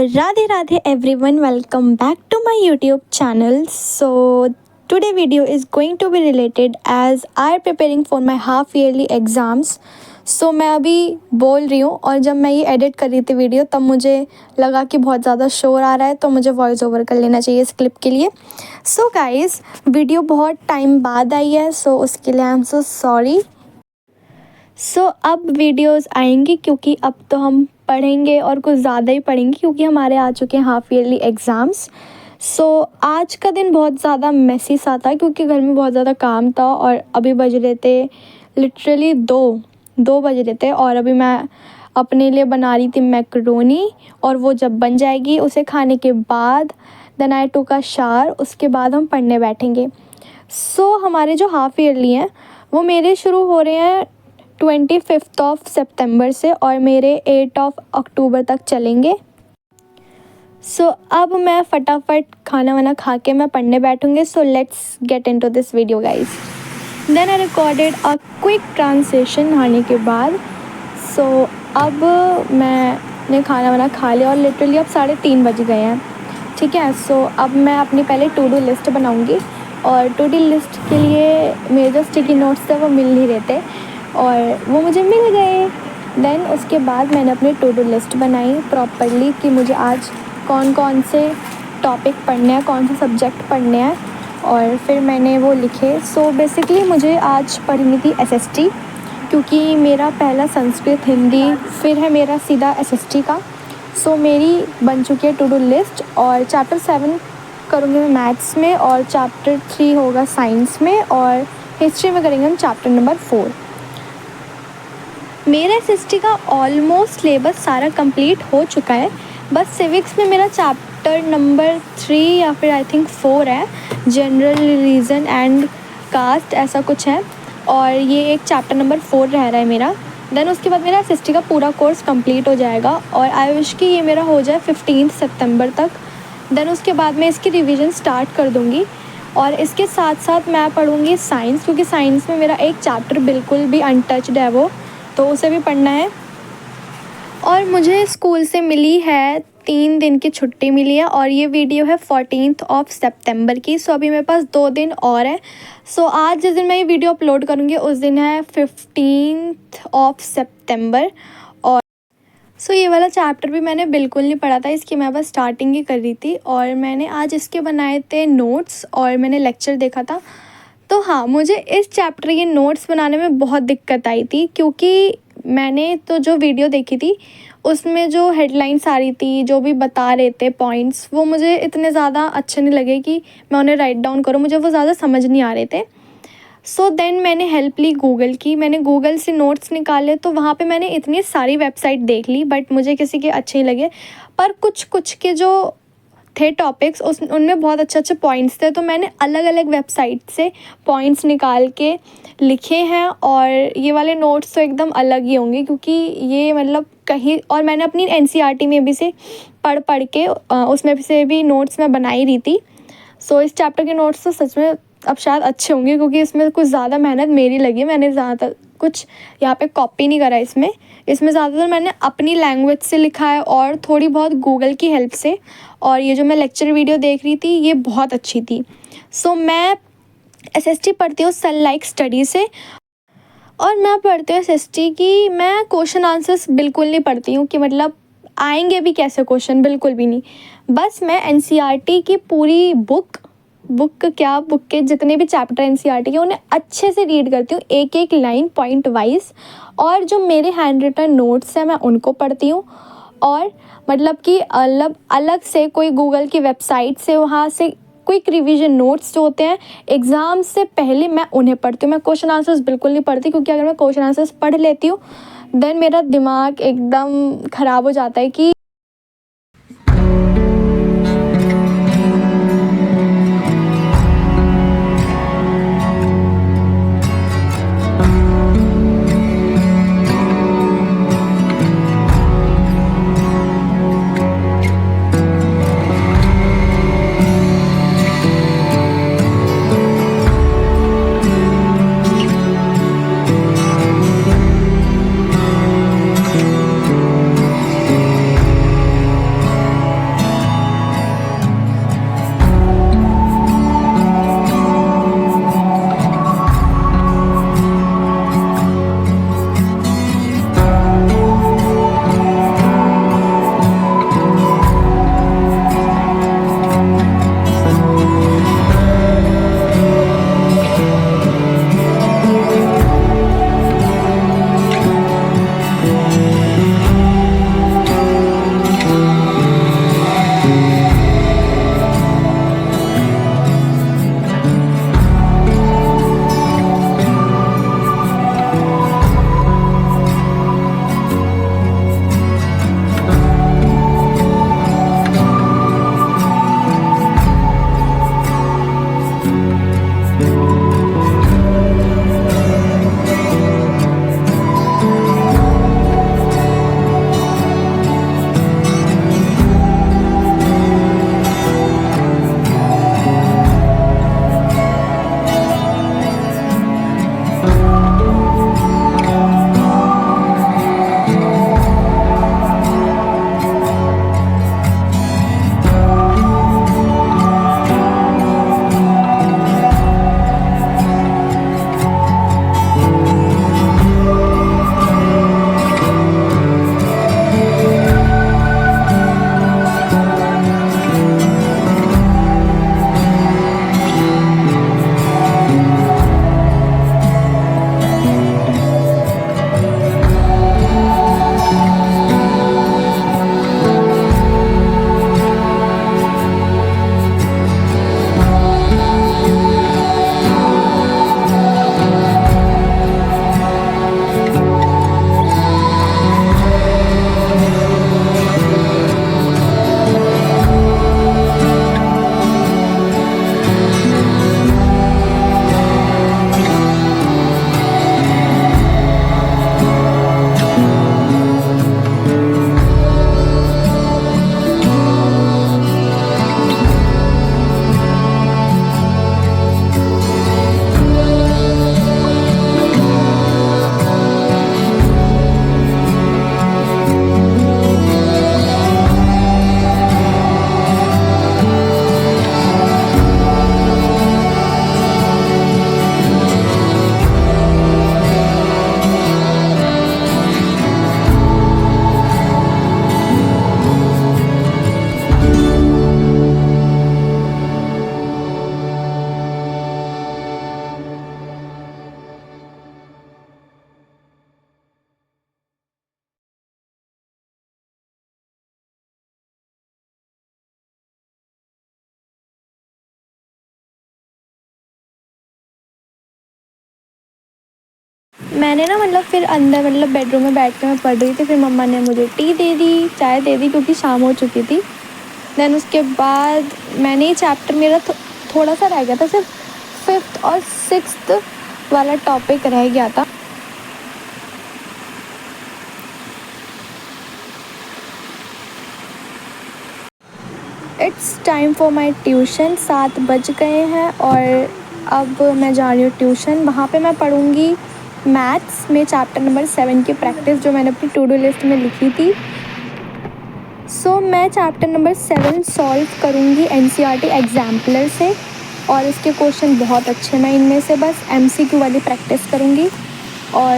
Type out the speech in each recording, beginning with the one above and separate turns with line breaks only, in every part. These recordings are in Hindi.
Radhe Radhe everyone, welcome back to my YouTube channel. So today video is going to be related as I am preparing for my half yearly exams. So मैं अभी बोल रही हूँ और जब मैं ये एडिट कर रही थी वीडियो तब मुझे लगा कि बहुत ज़्यादा शोर आ रहा है, तो मुझे वॉइस ओवर कर लेना चाहिए इस क्लिप के लिए. सो गाइज़, वीडियो बहुत टाइम बाद आई है, सो उसके लिए आई एम सो सॉरी. सो अब वीडियोस आएंगी क्योंकि अब तो हम पढ़ेंगे और कुछ ज़्यादा ही पढ़ेंगे क्योंकि हमारे आ चुके हैं हाफ़ ईयरली एग्ज़ाम्स. सो आज का दिन बहुत ज़्यादा मेसी सा था क्योंकि घर में बहुत ज़्यादा काम था और अभी बज रहे थे लिटरली दो बज रहे थे और अभी मैं अपने लिए बना रही थी मैकरोनी. और वो जब बन जाएगी उसे खाने के बाद then I took a shower, उसके बाद हम पढ़ने बैठेंगे. सो हमारे जो हाफ़ ईयरली हैं वो मेरे शुरू हो रहे हैं 25 ऑफ सितंबर से और मेरे 8 ऑफ अक्टूबर तक चलेंगे. सो अब मैं फटाफट खाना वाना खा के मैं पढ़ने बैठूँगी. So let's get into this video guys. Then I recorded a quick translation नहाने के बाद. सो अब मैंने खाना वाना खा लिया और लिटरली अब 3:30 बज गए हैं. ठीक है. सो अब मैं अपनी पहले टू डू लिस्ट बनाऊँगी और टू डू लिस्ट के लिए मेरे जो स्टिकी नोट्स थे वो मिल नहीं रहे थे और वो मुझे मिल गए. देन उसके बाद मैंने अपनी टू डू लिस्ट बनाई प्रॉपरली कि मुझे आज कौन कौन से टॉपिक पढ़ने हैं, कौन से सब्जेक्ट पढ़ने हैं, और फिर मैंने वो लिखे. सो बेसिकली मुझे आज पढ़नी थी एसएसटी क्योंकि मेरा पहला संस्कृत हिंदी फिर है मेरा सीधा एसएसटी का. सो मेरी बन चुकी है टू डू लिस्ट और चैप्टर 7 करूँगी मैं मैथ्स में और चैप्टर 3 होगा साइंस में और हिस्ट्री में करेंगे हम चैप्टर नंबर 4. मेरा एसएसटी का ऑलमोस्ट सिलेबस सारा कंप्लीट हो चुका है. बस सिविक्स में मेरा चैप्टर नंबर 3 या फिर आई थिंक 4 है, जनरल रिलीजन एंड कास्ट ऐसा कुछ है, और ये एक चैप्टर नंबर 4 रह रहा है मेरा. देन उसके बाद मेरा एसएसटी का पूरा कोर्स कंप्लीट हो जाएगा और आई विश कि ये मेरा हो जाए 15 सितंबर तक. देन उसके बाद मैं इसकी रिवीजन स्टार्ट कर दूँगी और इसके साथ साथ मैं पढ़ूँगी साइंस क्योंकि साइंस में मेरा एक चैप्टर बिल्कुल भी अनटच्ड है वो, तो उसे भी पढ़ना है. और मुझे स्कूल से मिली है 3 दिन की छुट्टी मिली है और ये वीडियो है 14 ऑफ सितंबर की. सो अभी मेरे पास 2 दिन और है. सो आज जिस दिन मैं ये वीडियो अपलोड करूँगी उस दिन है 15 ऑफ सितंबर. और सो ये वाला चैप्टर भी मैंने बिल्कुल नहीं पढ़ा था, इसकी मैं बस स्टार्टिंग ही कर रही थी और मैंने आज इसके बनाए थे नोट्स और मैंने लेक्चर देखा था. तो हाँ, मुझे इस चैप्टर के नोट्स बनाने में बहुत दिक्कत आई थी क्योंकि मैंने तो जो वीडियो देखी थी उसमें जो हेडलाइंस आ रही थी, जो भी बता रहे थे पॉइंट्स, वो मुझे इतने ज़्यादा अच्छे नहीं लगे कि मैं उन्हें राइट डाउन करूँ, मुझे वो ज़्यादा समझ नहीं आ रहे थे. सो देन मैंने हेल्प ली गूगल की. मैंने गूगल से नोट्स निकाले तो वहाँ पे मैंने इतनी सारी वेबसाइट देख ली बट मुझे किसी के अच्छे नहीं लगे. पर कुछ के जो थे टॉपिक्स उनमें बहुत अच्छे पॉइंट्स थे, तो मैंने अलग अलग वेबसाइट से पॉइंट्स निकाल के लिखे हैं. और ये वाले नोट्स तो एकदम अलग ही होंगे क्योंकि ये मतलब कहीं, और मैंने अपनी एनसीईआरटी में भी से पढ़ के उसमें से भी नोट्स मैं बना ही रही थी. सो इस चैप्टर के नोट्स तो सच में अब शायद अच्छे होंगे क्योंकि इसमें कुछ ज़्यादा मेहनत मेरी लगी. मैंने ज़्यादातर कुछ यहाँ पे कॉपी नहीं करा इसमें ज़्यादातर मैंने अपनी लैंग्वेज से लिखा है और थोड़ी बहुत गूगल की हेल्प से. और ये जो मैं लेक्चर वीडियो देख रही थी ये बहुत अच्छी थी. सो मैं एसएसटी पढ़ती हूँ सन लाइक स्टडी से और मैं पढ़ती हूँ एसएसटी की. मैं क्वेश्चन आंसर्स बिल्कुल नहीं पढ़ती हूँ कि मतलब आएंगे भी कैसे क्वेश्चन, बिल्कुल भी नहीं. बस मैं एनसीईआरटी की पूरी बुक के जितने भी चैप्टर एनसीईआरटी के उन्हें अच्छे से रीड करती हूँ, एक एक लाइन पॉइंट वाइज. और जो मेरे हैंड रिटन नोट्स हैं मैं उनको पढ़ती हूँ और मतलब कि अलग से कोई गूगल की वेबसाइट से वहाँ से क्विक रिवीजन नोट्स जो होते हैं एग्ज़ाम से पहले मैं उन्हें पढ़ती हूँ. मैं क्वेश्चन आंसर्स बिल्कुल नहीं पढ़ती क्योंकि अगर मैं क्वेश्चन आंसर्स पढ़ लेती हूँ देन मेरा दिमाग एकदम ख़राब हो जाता है कि मैंने ना मतलब फिर अंदर मतलब बेडरूम में बैठ के मैं पढ़ रही थी, फिर मम्मा ने मुझे टी दे दी, चाय दे दी क्योंकि शाम हो चुकी थी। देन उसके बाद मैंने ये चैप्टर मेरा थोड़ा सा रह गया था, सिर्फ 5th और 6th वाला टॉपिक रह गया था। It's time for my tuition. 7 बज गए हैं और अब मैं जा रही हूँ ट्यूशन। वहाँ पे मैं पढ़ूँगी मैथ्स में चैप्टर नंबर 7 की प्रैक्टिस, जो मैंने अपनी टू डू लिस्ट में लिखी थी। मैं चैप्टर नंबर 7 सॉल्व करूँगी NCERT एग्जाम्पलर से, और इसके क्वेश्चन बहुत अच्छे, मैं इनमें से बस MCQ वाली प्रैक्टिस करूँगी और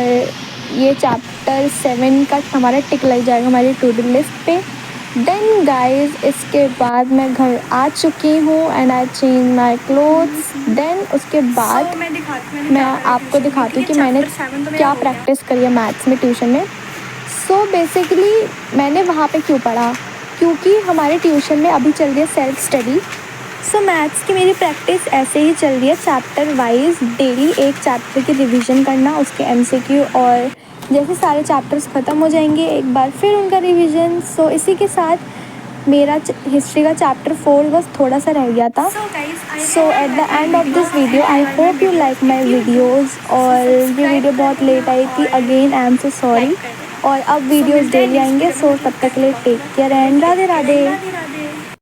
ये चैप्टर 7 का हमारा टिक लग जाएगा हमारी टू डू लिस्ट पे। देन गाइज इसके बाद मैं घर आ चुकी हूँ and I change my clothes. देन उसके बाद मैं आपको दिखाती हूँ कि मैंने क्या प्रैक्टिस करी है मैथ्स में ट्यूशन में। बेसिकली मैंने वहाँ पे क्यों पढ़ा, क्योंकि हमारे ट्यूशन में अभी चल रही है सेल्फ स्टडी। मैथ्स की मेरी प्रैक्टिस ऐसे ही चल रही है, चैप्टर वाइज डेली एक चैप्टर की रिवीजन करना, उसके MCQ, और जैसे सारे चैप्टर्स ख़त्म हो जाएंगे एक बार फिर उनका रिवीजन। इसी के साथ मेरा हिस्ट्री का चैप्टर 4 बस थोड़ा सा रह गया था। At the end of this video I hope you like my videos. और ये वीडियो बहुत लेट आई थी, again I am so sorry. और अब वीडियोज़ डेली आएंगे, तब तक के लिए take care and Radhe Radhe.